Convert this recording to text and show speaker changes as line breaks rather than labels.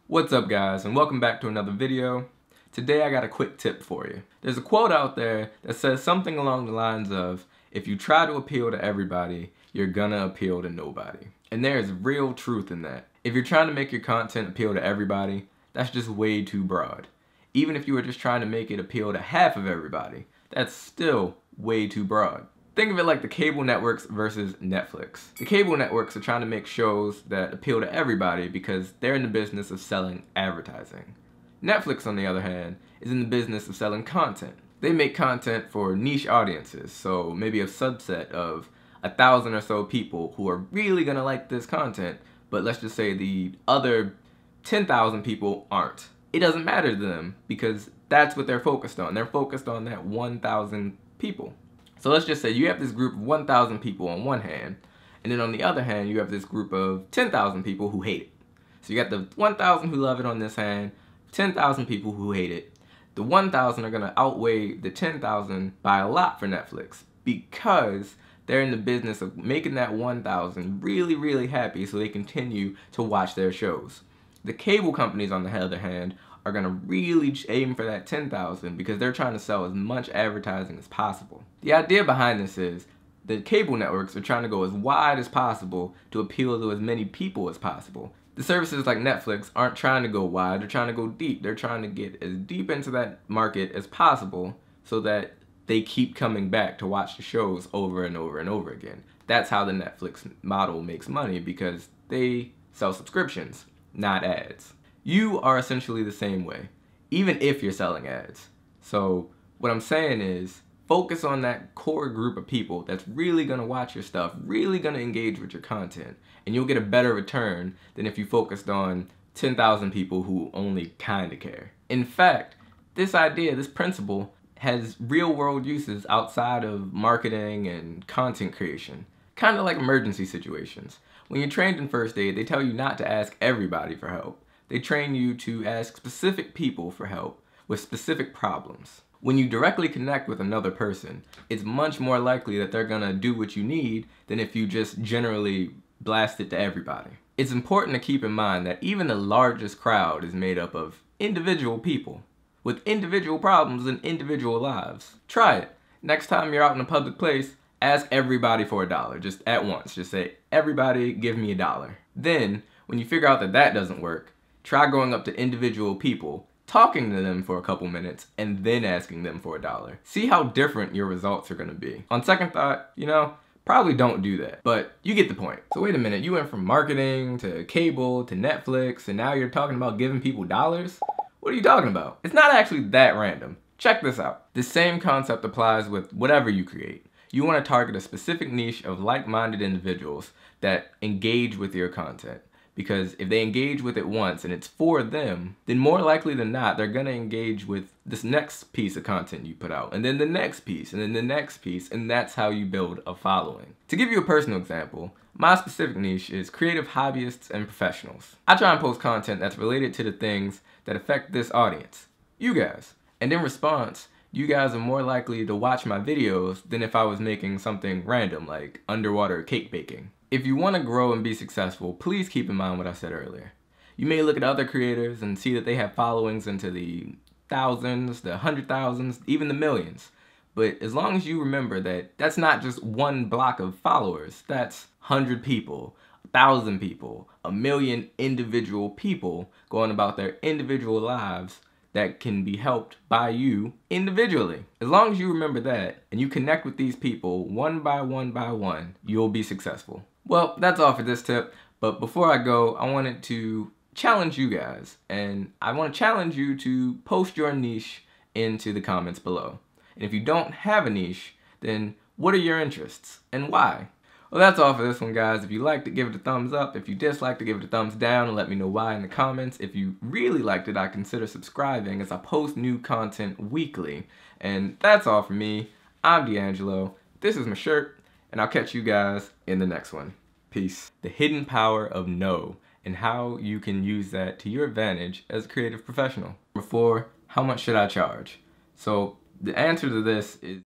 What's up guys, and welcome back to another video. Today I got a quick tip for you. There's a quote out there that says something along the lines of, if you try to appeal to everybody, you're gonna appeal to nobody. And there is real truth in that. If you're trying to make your content appeal to everybody, that's just way too broad. Even if you were just trying to make it appeal to half of everybody, that's still way too broad. Think of it like the cable networks versus Netflix. The cable networks are trying to make shows that appeal to everybody because they're in the business of selling advertising. Netflix, on the other hand, is in the business of selling content. They make content for niche audiences, so maybe a subset of 1,000 or so people who are really gonna like this content, but let's just say the other 10,000 people aren't. It doesn't matter to them because that's what they're focused on. They're focused on that 1,000 people. So let's just say you have this group of 1,000 people on one hand, and then on the other hand, you have this group of 10,000 people who hate it. So you got the 1,000 who love it on this hand, 10,000 people who hate it. The 1,000 are gonna outweigh the 10,000 by a lot for Netflix because they're in the business of making that 1,000 really, really happy so they continue to watch their shows. The cable companies, on the other hand, are gonna really aim for that 10,000 because they're trying to sell as much advertising as possible. The idea behind this is the cable networks are trying to go as wide as possible to appeal to as many people as possible. The services like Netflix aren't trying to go wide, they're trying to go deep. They're trying to get as deep into that market as possible so that they keep coming back to watch the shows over and over and over again. That's how the Netflix model makes money because they sell subscriptions, not ads. You are essentially the same way, even if you're selling ads. So what I'm saying is, focus on that core group of people that's really gonna watch your stuff, really gonna engage with your content, and you'll get a better return than if you focused on 10,000 people who only kinda care. In fact, this idea, this principle, has real world uses outside of marketing and content creation. Kinda like emergency situations. When you're trained in first aid, they tell you not to ask everybody for help. They train you to ask specific people for help with specific problems. When you directly connect with another person, it's much more likely that they're gonna do what you need than if you just generally blast it to everybody. It's important to keep in mind that even the largest crowd is made up of individual people with individual problems and individual lives. Try it. Next time you're out in a public place, ask everybody for $1, just at once. Just say, everybody give me $1. Then, when you figure out that that doesn't work, try going up to individual people, talking to them for a couple minutes, and then asking them for $1. See how different your results are gonna be. On second thought, probably don't do that, but you get the point. So wait a minute, you went from marketing to cable to Netflix, and now you're talking about giving people dollars? What are you talking about? It's not actually that random. Check this out. The same concept applies with whatever you create. You wanna target a specific niche of like-minded individuals that engage with your content. Because if they engage with it once and it's for them, then more likely than not, they're gonna engage with this next piece of content you put out, and then the next piece, and then the next piece, and that's how you build a following. To give you a personal example, my specific niche is creative hobbyists and professionals. I try and post content that's related to the things that affect this audience, you guys. And in response, you guys are more likely to watch my videos than if I was making something random like underwater cake baking. If you want to grow and be successful, please keep in mind what I said earlier. You may look at other creators and see that they have followings into the thousands, the 100,000s, even the millions. But as long as you remember that that's not just one block of followers, that's 100 people, 1,000 people, 1,000,000 individual people going about their individual lives that can be helped by you individually. As long as you remember that and you connect with these people one by one, you'll be successful. Well, that's all for this tip, but before I go, I wanted to challenge you guys, and I want to challenge you to post your niche into the comments below. And if you don't have a niche, then what are your interests and why? Well, that's all for this one, guys. If you liked it, give it a thumbs up. If you disliked it, give it a thumbs down and let me know why in the comments. If you really liked it, I'd consider subscribing as I post new content weekly. And that's all for me. I'm DeAngelo. This is my shirt, and I'll catch you guys in the next one. Peace. The hidden power of no and how you can use that to your advantage as a creative professional. Number 4, how much should I charge? So the answer to this is